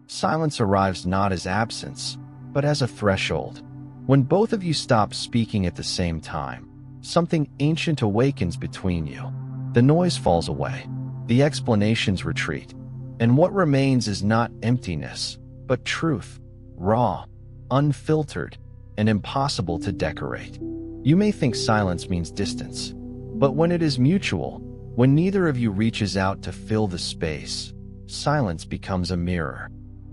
Silence arrives not as absence, but as a threshold. When both of you stop speaking at the same time, something ancient awakens between you. The noise falls away, the explanations retreat, and what remains is not emptiness, but truth, raw, unfiltered, and impossible to decorate. You may think silence means distance, but when it is mutual, when neither of you reaches out to fill the space, silence becomes a mirror.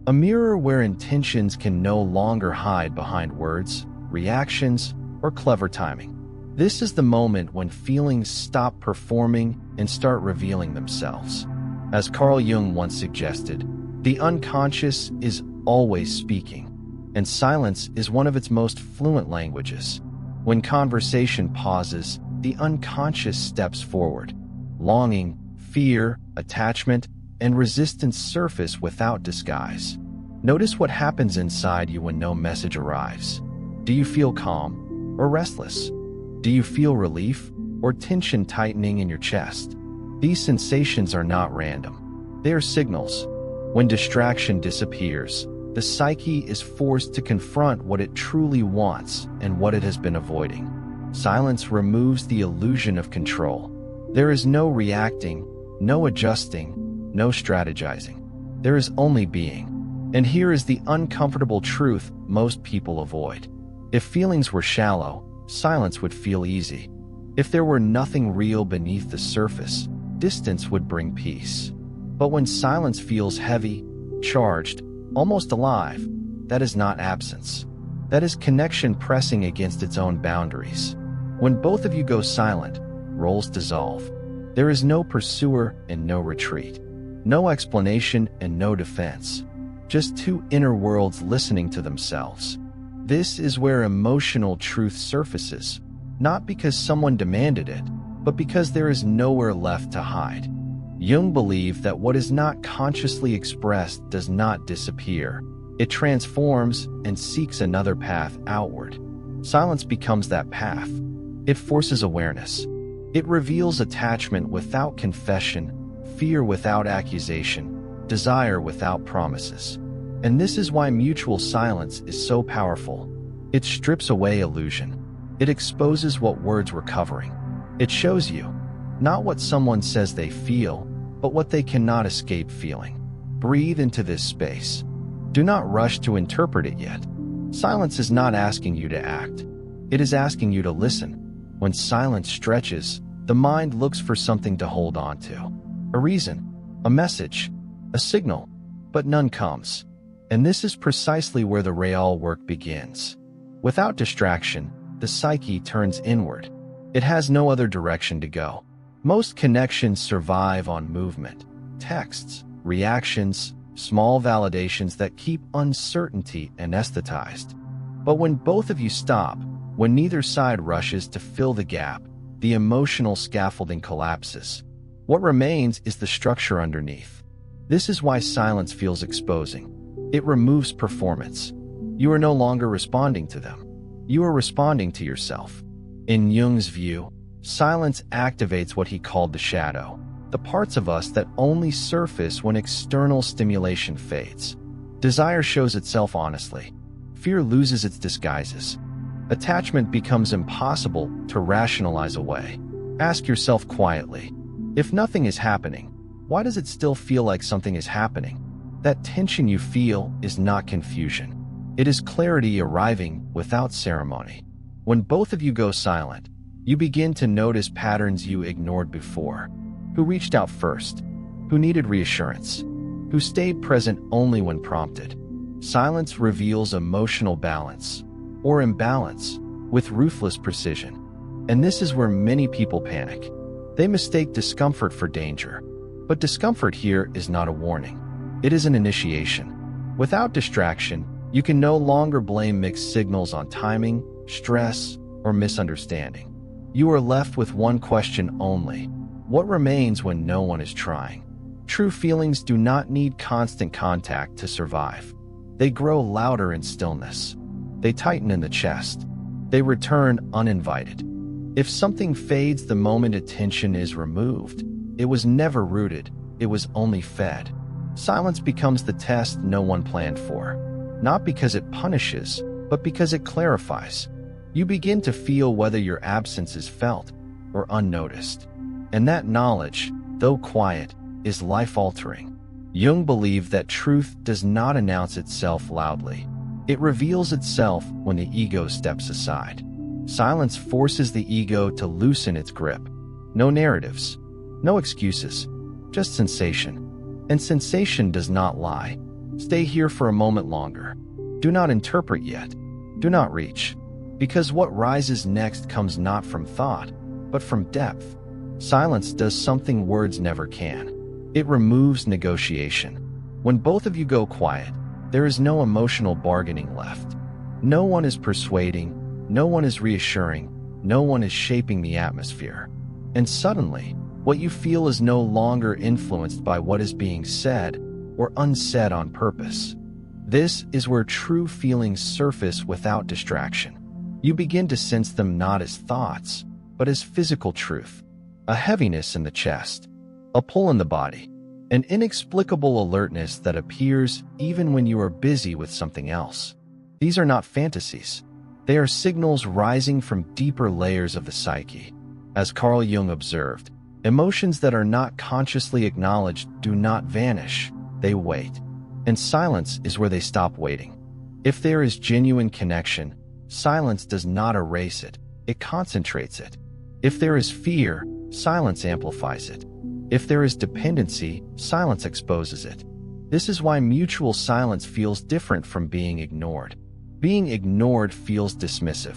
A mirror where intentions can no longer hide behind words, reactions, or clever timing. This is the moment when feelings stop performing and start revealing themselves. As Carl Jung once suggested, the unconscious is always speaking, and silence is one of its most fluent languages. When conversation pauses, the unconscious steps forward. Longing, fear, attachment, and resistance surface without disguise. Notice what happens inside you when no message arrives. Do you feel calm or restless? Do you feel relief or tension tightening in your chest? These sensations are not random. They are signals. When distraction disappears, the psyche is forced to confront what it truly wants and what it has been avoiding. Silence removes the illusion of control. There is no reacting, no adjusting, no strategizing. There is only being. And here is the uncomfortable truth most people avoid. If feelings were shallow, silence would feel easy. If there were nothing real beneath the surface, distance would bring peace. But when silence feels heavy, charged, almost alive, that is not absence. That is connection pressing against its own boundaries. When both of you go silent, roles dissolve. There is no pursuer and no retreat. No explanation and no defense. Just two inner worlds listening to themselves. This is where emotional truth surfaces, not because someone demanded it, but because there is nowhere left to hide. Jung believed that what is not consciously expressed does not disappear. It transforms and seeks another path outward. Silence becomes that path. It forces awareness. It reveals attachment without confession, fear without accusation, desire without promises. And this is why mutual silence is so powerful. It strips away illusion. It exposes what words were covering. It shows you, not what someone says they feel, but what they cannot escape feeling. Breathe into this space. Do not rush to interpret it yet. Silence is not asking you to act. It is asking you to listen. When silence stretches, the mind looks for something to hold on to. A reason, a message, a signal, but none comes. And this is precisely where the real work begins. Without distraction, the psyche turns inward. It has no other direction to go. Most connections survive on movement, texts, reactions, small validations that keep uncertainty anesthetized. But when both of you stop, when neither side rushes to fill the gap, the emotional scaffolding collapses. What remains is the structure underneath. This is why silence feels exposing. It removes performance. You are no longer responding to them. You are responding to yourself. In Jung's view, silence activates what he called the shadow, the parts of us that only surface when external stimulation fades. Desire shows itself honestly. Fear loses its disguises. Attachment becomes impossible to rationalize away. Ask yourself quietly, if nothing is happening, why does it still feel like something is happening? That tension you feel is not confusion. It is clarity arriving without ceremony. When both of you go silent, you begin to notice patterns you ignored before. Who reached out first? Who needed reassurance? Who stayed present only when prompted? Silence reveals emotional balance, or imbalance, with ruthless precision. And this is where many people panic. They mistake discomfort for danger. But discomfort here is not a warning. It is an initiation. Without distraction, you can no longer blame mixed signals on timing, stress, or misunderstanding. You are left with one question only. What remains when no one is trying? True feelings do not need constant contact to survive. They grow louder in stillness. They tighten in the chest. They return uninvited. If something fades the moment attention is removed, it was never rooted, it was only fed. Silence becomes the test no one planned for, not because it punishes, but because it clarifies. You begin to feel whether your absence is felt or unnoticed. And that knowledge, though quiet, is life-altering. Jung believed that truth does not announce itself loudly. It reveals itself when the ego steps aside. Silence forces the ego to loosen its grip. No narratives, no excuses, just sensation. And sensation does not lie. Stay here for a moment longer. Do not interpret yet. Do not reach. Because what rises next comes not from thought, but from depth. Silence does something words never can. It removes negotiation. When both of you go quiet, there is no emotional bargaining left. No one is persuading, no one is reassuring, no one is shaping the atmosphere. And suddenly, what you feel is no longer influenced by what is being said or unsaid on purpose. This is where true feelings surface without distraction. You begin to sense them not as thoughts, but as physical truth. A heaviness in the chest, a pull in the body, an inexplicable alertness that appears even when you are busy with something else. These are not fantasies. They are signals rising from deeper layers of the psyche. As Carl Jung observed, emotions that are not consciously acknowledged do not vanish, they wait. And silence is where they stop waiting. If there is genuine connection, silence does not erase it, it concentrates it. If there is fear, silence amplifies it. If there is dependency, silence exposes it. This is why mutual silence feels different from being ignored. Being ignored feels dismissive.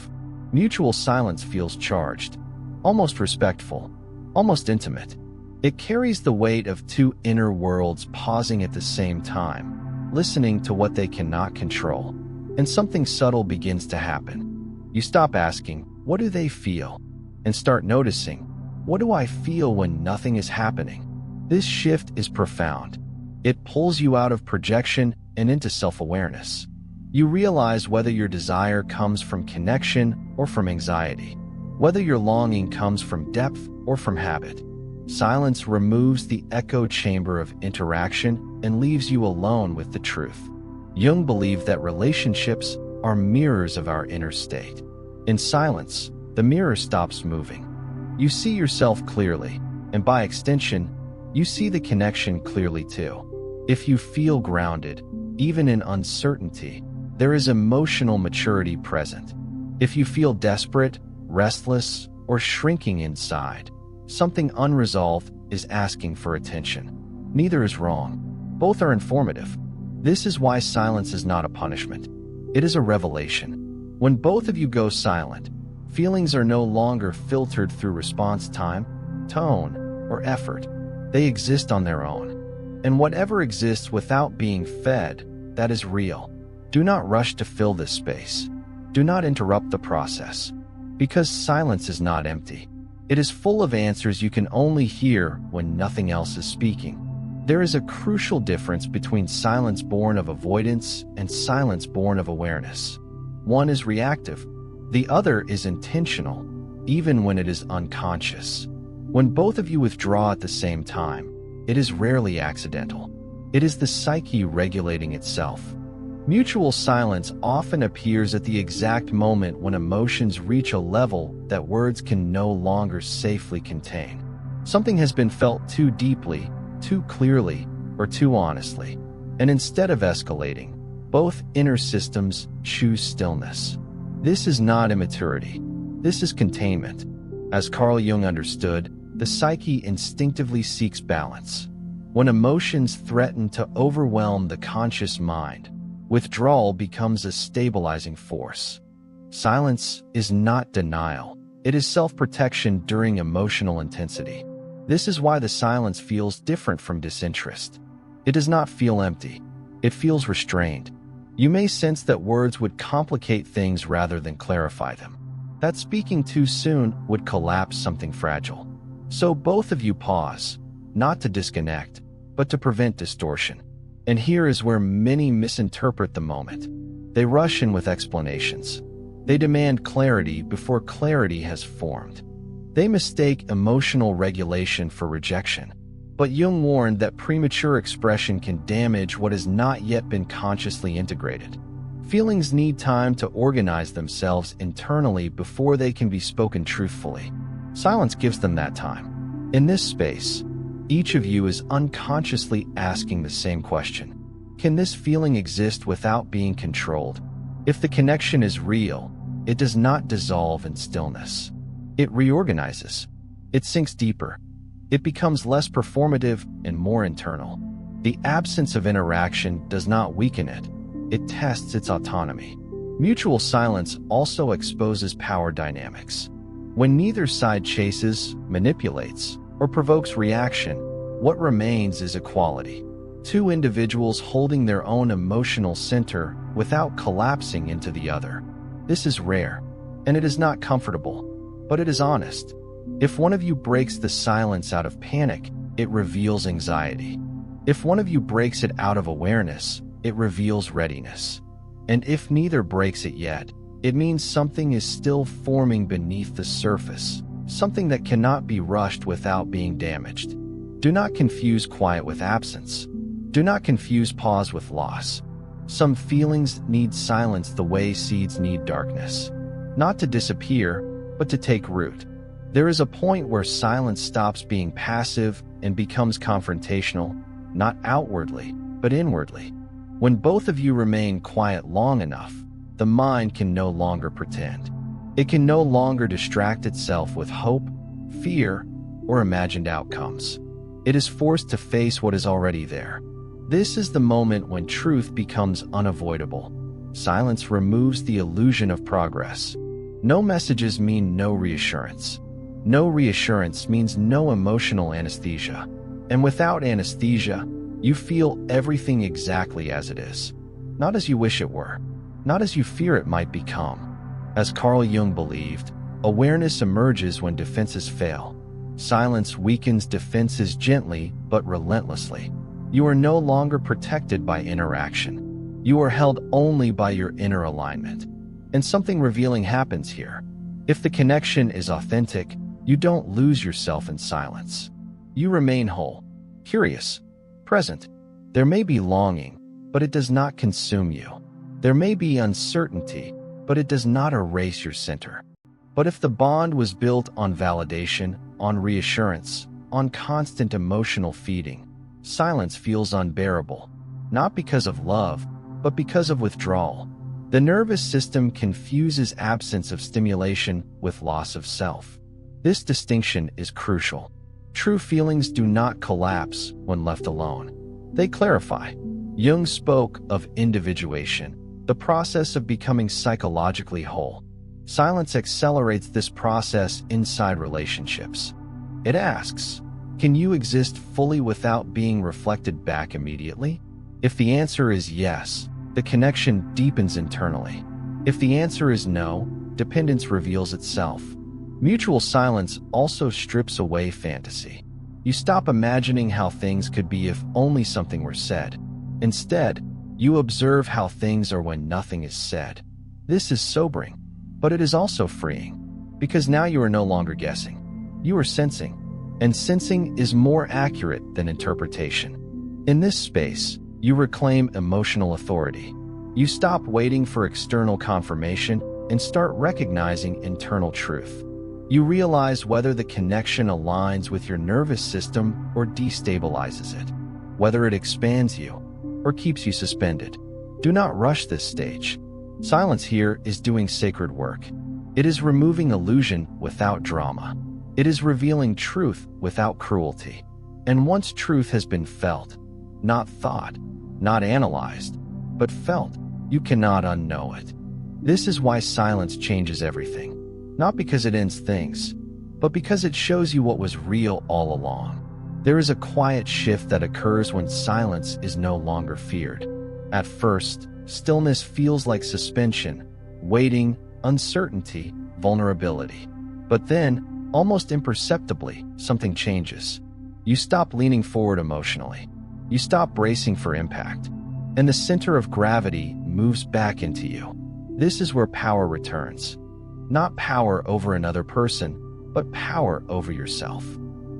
Mutual silence feels charged, almost respectful, almost intimate. It carries the weight of two inner worlds pausing at the same time, listening to what they cannot control. And something subtle begins to happen. You stop asking, what do they feel? And start noticing, what do I feel when nothing is happening? This shift is profound. It pulls you out of projection and into self-awareness. You realize whether your desire comes from connection or from anxiety, whether your longing comes from depth or from habit. Silence removes the echo chamber of interaction and leaves you alone with the truth. Jung believed that relationships are mirrors of our inner state. In silence, the mirror stops moving. You see yourself clearly, and by extension, you see the connection clearly too. If you feel grounded, even in uncertainty, there is emotional maturity present. If you feel desperate, restless, or shrinking inside, something unresolved is asking for attention. Neither is wrong. Both are informative. This is why silence is not a punishment. It is a revelation. When both of you go silent, feelings are no longer filtered through response time, tone, or effort. They exist on their own. And whatever exists without being fed, that is real. Do not rush to fill this space. Do not interrupt the process. Because silence is not empty. It is full of answers you can only hear when nothing else is speaking. There is a crucial difference between silence born of avoidance and silence born of awareness. One is reactive. The other is intentional, even when it is unconscious. When both of you withdraw at the same time, it is rarely accidental. It is the psyche regulating itself. Mutual silence often appears at the exact moment when emotions reach a level that words can no longer safely contain. Something has been felt too deeply, too clearly, or too honestly. And instead of escalating, both inner systems choose stillness. This is not immaturity. This is containment. As Carl Jung understood, the psyche instinctively seeks balance. When emotions threaten to overwhelm the conscious mind, withdrawal becomes a stabilizing force. Silence is not denial. It is self-protection during emotional intensity. This is why the silence feels different from disinterest. It does not feel empty. It feels restrained. You may sense that words would complicate things rather than clarify them. That speaking too soon would collapse something fragile. So both of you pause, not to disconnect, but to prevent distortion. And here is where many misinterpret the moment. They rush in with explanations. They demand clarity before clarity has formed. They mistake emotional regulation for rejection. But Jung warned that premature expression can damage what has not yet been consciously integrated. Feelings need time to organize themselves internally before they can be spoken truthfully. Silence gives them that time. In this space, each of you is unconsciously asking the same question. Can this feeling exist without being controlled? If the connection is real, it does not dissolve in stillness. It reorganizes. It sinks deeper. It becomes less performative and more internal. The absence of interaction does not weaken it. It tests its autonomy. Mutual silence also exposes power dynamics. When neither side chases, manipulates, or provokes reaction, what remains is equality. Two individuals holding their own emotional center without collapsing into the other. This is rare, and it is not comfortable, but it is honest. If one of you breaks the silence out of panic, it reveals anxiety. If one of you breaks it out of awareness, it reveals readiness. And if neither breaks it yet, it means something is still forming beneath the surface, something that cannot be rushed without being damaged. Do not confuse quiet with absence. Do not confuse pause with loss. Some feelings need silence the way seeds need darkness. Not to disappear, but to take root. There is a point where silence stops being passive and becomes confrontational, not outwardly, but inwardly. When both of you remain quiet long enough, the mind can no longer pretend. It can no longer distract itself with hope, fear, or imagined outcomes. It is forced to face what is already there. This is the moment when truth becomes unavoidable. Silence removes the illusion of progress. No messages mean no reassurance. No reassurance means no emotional anesthesia. And without anesthesia, you feel everything exactly as it is. Not as you wish it were. Not as you fear it might become. As Carl Jung believed, awareness emerges when defenses fail. Silence weakens defenses gently but relentlessly. You are no longer protected by interaction. You are held only by your inner alignment. And something revealing happens here. If the connection is authentic, you don't lose yourself in silence. You remain whole, curious, present. There may be longing, but it does not consume you. There may be uncertainty, but it does not erase your center. But if the bond was built on validation, on reassurance, on constant emotional feeding, silence feels unbearable, not because of love, but because of withdrawal. The nervous system confuses absence of stimulation with loss of self. This distinction is crucial. True feelings do not collapse when left alone. They clarify. Jung spoke of individuation, the process of becoming psychologically whole. Silence accelerates this process inside relationships. It asks, can you exist fully without being reflected back immediately? If the answer is yes, the connection deepens internally. If the answer is no, dependence reveals itself. Mutual silence also strips away fantasy. You stop imagining how things could be if only something were said. Instead, you observe how things are when nothing is said. This is sobering, but it is also freeing, because now you are no longer guessing. You are sensing, and sensing is more accurate than interpretation. In this space, you reclaim emotional authority. You stop waiting for external confirmation and start recognizing internal truth. You realize whether the connection aligns with your nervous system or destabilizes it, whether it expands you or keeps you suspended. Do not rush this stage. Silence here is doing sacred work. It is removing illusion without drama. It is revealing truth without cruelty. And once truth has been felt, not thought, not analyzed, but felt, you cannot unknow it. This is why silence changes everything. Not because it ends things, but because it shows you what was real all along. There is a quiet shift that occurs when silence is no longer feared. At first, stillness feels like suspension, waiting, uncertainty, vulnerability. But then, almost imperceptibly, something changes. You stop leaning forward emotionally. You stop bracing for impact. And the center of gravity moves back into you. This is where power returns. Not power over another person, but power over yourself.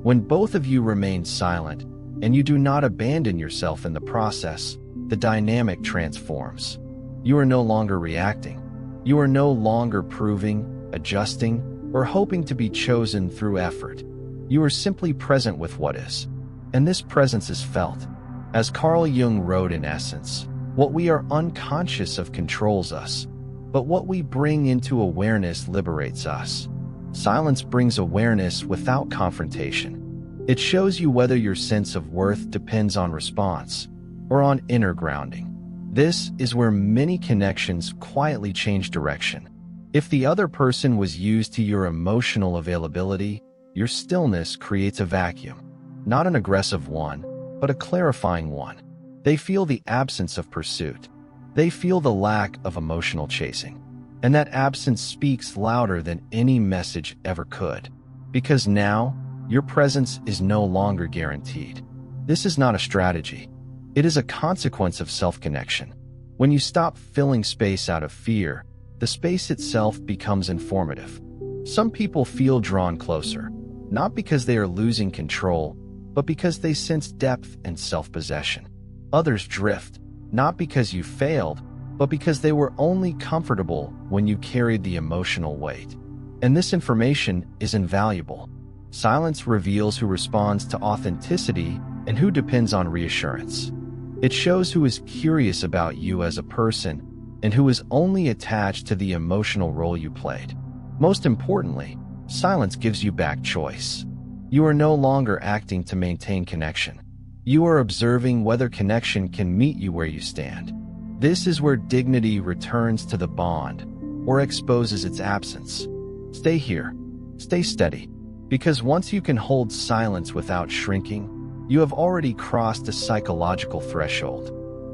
When both of you remain silent and you do not abandon yourself in the process, the dynamic transforms. You are no longer reacting. You are no longer proving, adjusting, or hoping to be chosen through effort. You are simply present with what is. And this presence is felt. As Carl Jung wrote, in essence, what we are unconscious of controls us, but what we bring into awareness liberates us. Silence brings awareness without confrontation. It shows you whether your sense of worth depends on response or on inner grounding. This is where many connections quietly change direction. If the other person was used to your emotional availability, your stillness creates a vacuum. Not an aggressive one, but a clarifying one. They feel the absence of pursuit. They feel the lack of emotional chasing. And that absence speaks louder than any message ever could. Because now, your presence is no longer guaranteed. This is not a strategy. It is a consequence of self-connection. When you stop filling space out of fear, the space itself becomes informative. Some people feel drawn closer, not because they are losing control, but because they sense depth and self-possession. Others drift, not because you failed, but because they were only comfortable when you carried the emotional weight. And this information is invaluable. Silence reveals who responds to authenticity and who depends on reassurance. It shows who is curious about you as a person and who is only attached to the emotional role you played. Most importantly, silence gives you back choice. You are no longer acting to maintain connection. You are observing whether connection can meet you where you stand. This is where dignity returns to the bond or exposes its absence. Stay here. Stay steady. Because once you can hold silence without shrinking, you have already crossed a psychological threshold.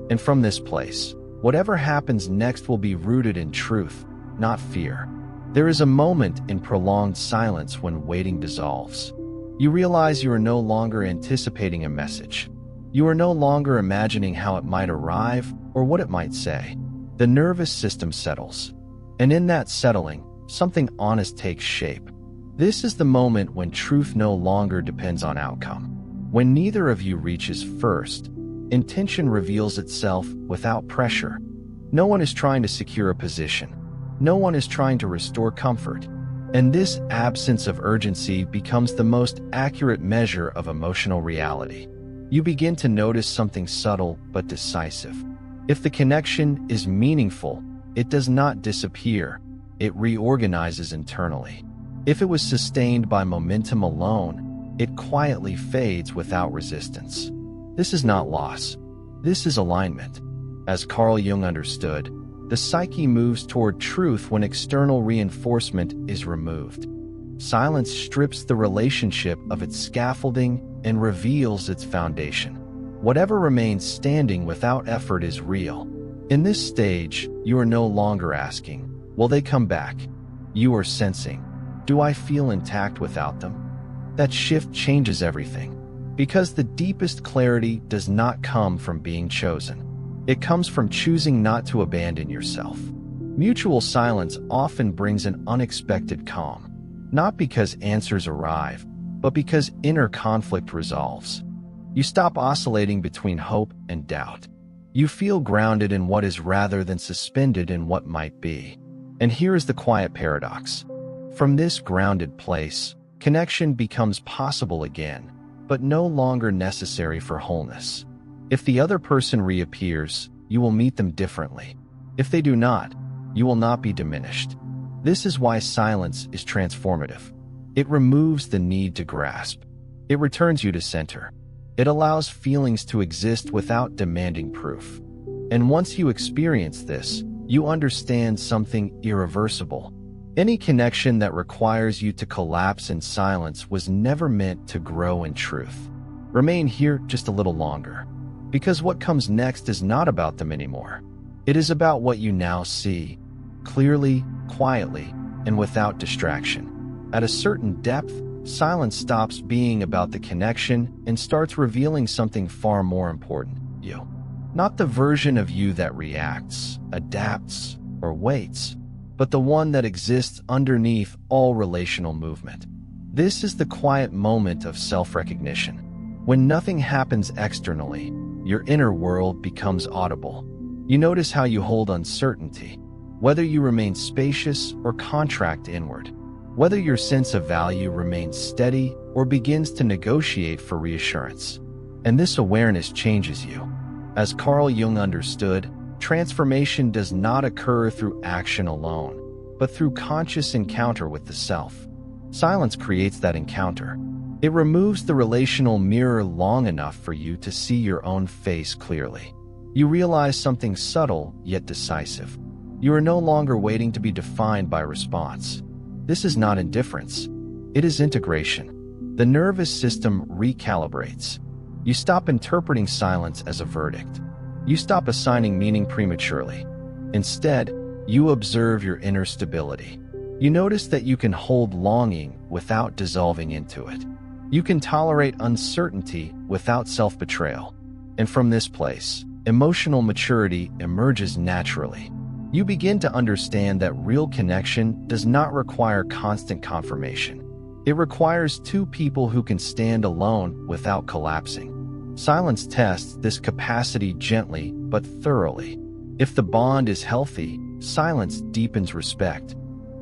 And from this place, whatever happens next will be rooted in truth, not fear. There is a moment in prolonged silence when waiting dissolves. You realize you are no longer anticipating a message. You are no longer imagining how it might arrive or what it might say. The nervous system settles. And in that settling, something honest takes shape. This is the moment when truth no longer depends on outcome. When neither of you reaches first, intention reveals itself without pressure. No one is trying to secure a position. No one is trying to restore comfort. And this absence of urgency becomes the most accurate measure of emotional reality. You begin to notice something subtle but decisive. If the connection is meaningful, it does not disappear. It reorganizes internally. If it was sustained by momentum alone, it quietly fades without resistance. This is not loss. This is alignment. As Carl Jung understood, the psyche moves toward truth when external reinforcement is removed. Silence strips the relationship of its scaffolding and reveals its foundation. Whatever remains standing without effort is real. In this stage, you are no longer asking, will they come back? You are sensing, do I feel intact without them? That shift changes everything. Because the deepest clarity does not come from being chosen. It comes from choosing not to abandon yourself. Mutual silence often brings an unexpected calm, not because answers arrive, but because inner conflict resolves. You stop oscillating between hope and doubt. You feel grounded in what is rather than suspended in what might be. And here is the quiet paradox. From this grounded place, connection becomes possible again, but no longer necessary for wholeness. If the other person reappears, you will meet them differently. If they do not, you will not be diminished. This is why silence is transformative. It removes the need to grasp. It returns you to center. It allows feelings to exist without demanding proof. And once you experience this, you understand something irreversible. Any connection that requires you to collapse in silence was never meant to grow in truth. Remain here just a little longer. Because what comes next is not about them anymore. It is about what you now see, clearly, quietly, and without distraction. At a certain depth, silence stops being about the connection and starts revealing something far more important, you. Not the version of you that reacts, adapts, or waits, but the one that exists underneath all relational movement. This is the quiet moment of self-recognition. When nothing happens externally, your inner world becomes audible. You notice how you hold uncertainty, whether you remain spacious or contract inward, whether your sense of value remains steady or begins to negotiate for reassurance. And this awareness changes you. As Carl Jung understood, transformation does not occur through action alone, but through conscious encounter with the self. Silence creates that encounter. It removes the relational mirror long enough for you to see your own face clearly. You realize something subtle yet decisive. You are no longer waiting to be defined by response. This is not indifference. It is integration. The nervous system recalibrates. You stop interpreting silence as a verdict. You stop assigning meaning prematurely. Instead, you observe your inner stability. You notice that you can hold longing without dissolving into it. You can tolerate uncertainty without self-betrayal. And from this place, emotional maturity emerges naturally. You begin to understand that real connection does not require constant confirmation. It requires two people who can stand alone without collapsing. Silence tests this capacity gently but thoroughly. If the bond is healthy, silence deepens respect.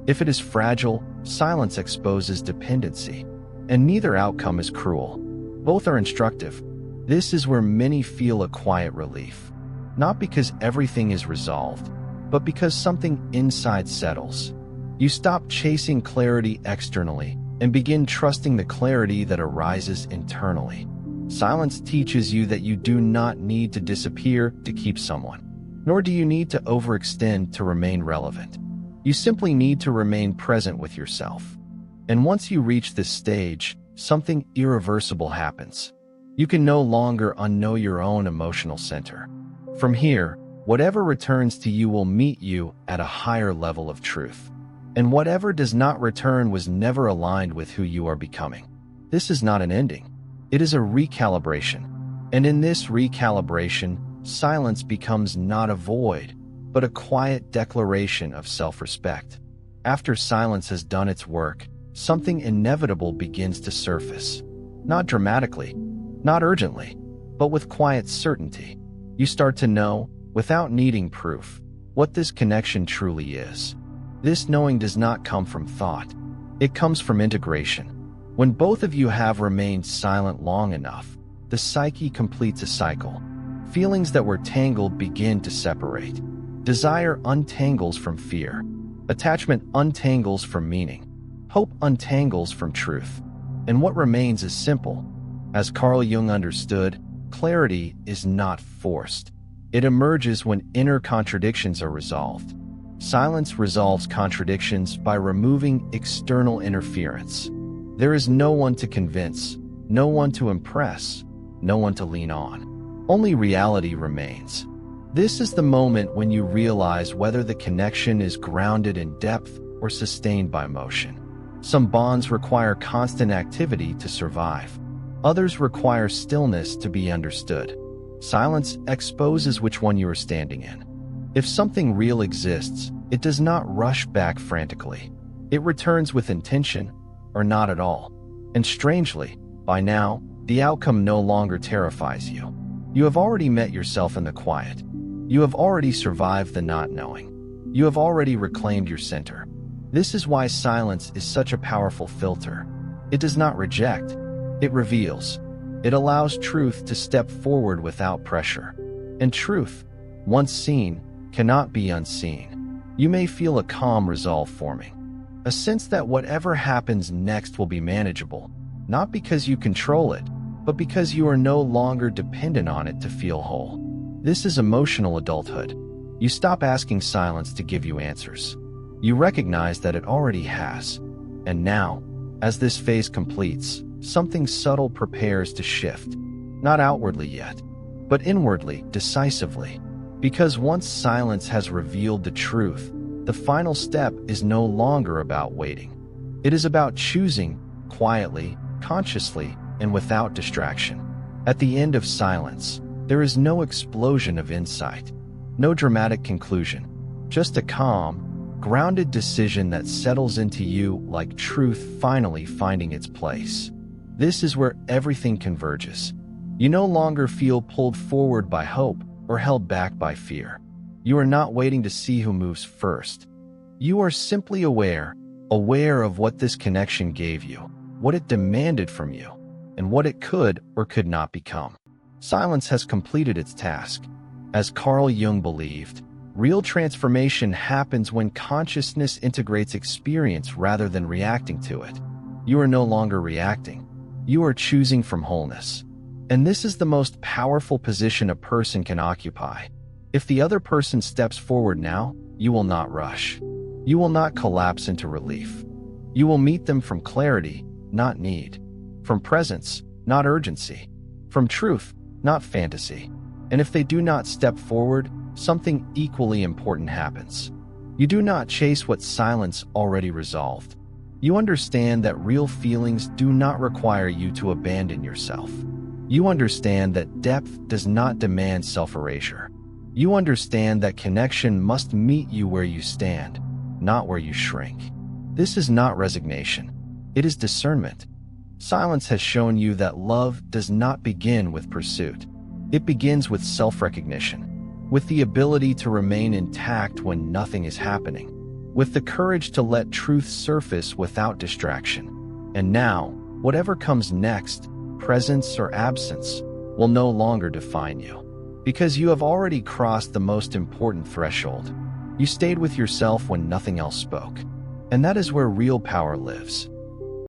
If it is fragile, silence exposes dependency. And neither outcome is cruel. Both are instructive. This is where many feel a quiet relief. Not because everything is resolved, but because something inside settles. You stop chasing clarity externally and begin trusting the clarity that arises internally. Silence teaches you that you do not need to disappear to keep someone, nor do you need to overextend to remain relevant. You simply need to remain present with yourself. And once you reach this stage, something irreversible happens. You can no longer unknow your own emotional center. From here, whatever returns to you will meet you at a higher level of truth. And whatever does not return was never aligned with who you are becoming. This is not an ending. It is a recalibration. And in this recalibration, silence becomes not a void, but a quiet declaration of self-respect. After silence has done its work, something inevitable begins to surface. Not dramatically, not urgently, but with quiet certainty. You start to know, without needing proof, what this connection truly is. This knowing does not come from thought. It comes from integration. When both of you have remained silent long enough, the psyche completes a cycle. Feelings that were tangled begin to separate. Desire untangles from fear. Attachment untangles from meaning. Hope untangles from truth. And what remains is simple. As Carl Jung understood, clarity is not forced. It emerges when inner contradictions are resolved. Silence resolves contradictions by removing external interference. There is no one to convince, no one to impress, no one to lean on. Only reality remains. This is the moment when you realize whether the connection is grounded in depth or sustained by motion. Some bonds require constant activity to survive. Others require stillness to be understood. Silence exposes which one you are standing in. If something real exists, it does not rush back frantically. It returns with intention, or not at all. And strangely, by now, the outcome no longer terrifies you. You have already met yourself in the quiet. You have already survived the not knowing. You have already reclaimed your center. This is why silence is such a powerful filter. It does not reject, it reveals. It allows truth to step forward without pressure. And truth, once seen, cannot be unseen. You may feel a calm resolve forming. A sense that whatever happens next will be manageable, not because you control it, but because you are no longer dependent on it to feel whole. This is emotional adulthood. You stop asking silence to give you answers. You recognize that it already has. And now, as this phase completes, something subtle prepares to shift. Not outwardly yet, but inwardly, decisively. Because once silence has revealed the truth, the final step is no longer about waiting. It is about choosing, quietly, consciously, and without distraction. At the end of silence, there is no explosion of insight, no dramatic conclusion, just a calm, grounded decision that settles into you like truth finally finding its place. This is where everything converges. You no longer feel pulled forward by hope or held back by fear. You are not waiting to see who moves first. You are simply aware of what this connection gave you, what it demanded from you, and what it could or could not become. Silence has completed its task. As Carl Jung believed, real transformation happens when consciousness integrates experience rather than reacting to it. You are no longer reacting. You are choosing from wholeness. And this is the most powerful position a person can occupy. If the other person steps forward now, you will not rush. You will not collapse into relief. You will meet them from clarity, not need. From presence, not urgency. From truth, not fantasy. And if they do not step forward, something equally important happens. You do not chase what silence already resolved. You understand that real feelings do not require you to abandon yourself. You understand that depth does not demand self-erasure. You understand that connection must meet you where you stand, not where you shrink. This is not resignation. It is discernment. Silence has shown you that love does not begin with pursuit. It begins with self-recognition, with the ability to remain intact when nothing is happening, with the courage to let truth surface without distraction. And now, whatever comes next, presence or absence, will no longer define you. Because you have already crossed the most important threshold. You stayed with yourself when nothing else spoke. And that is where real power lives.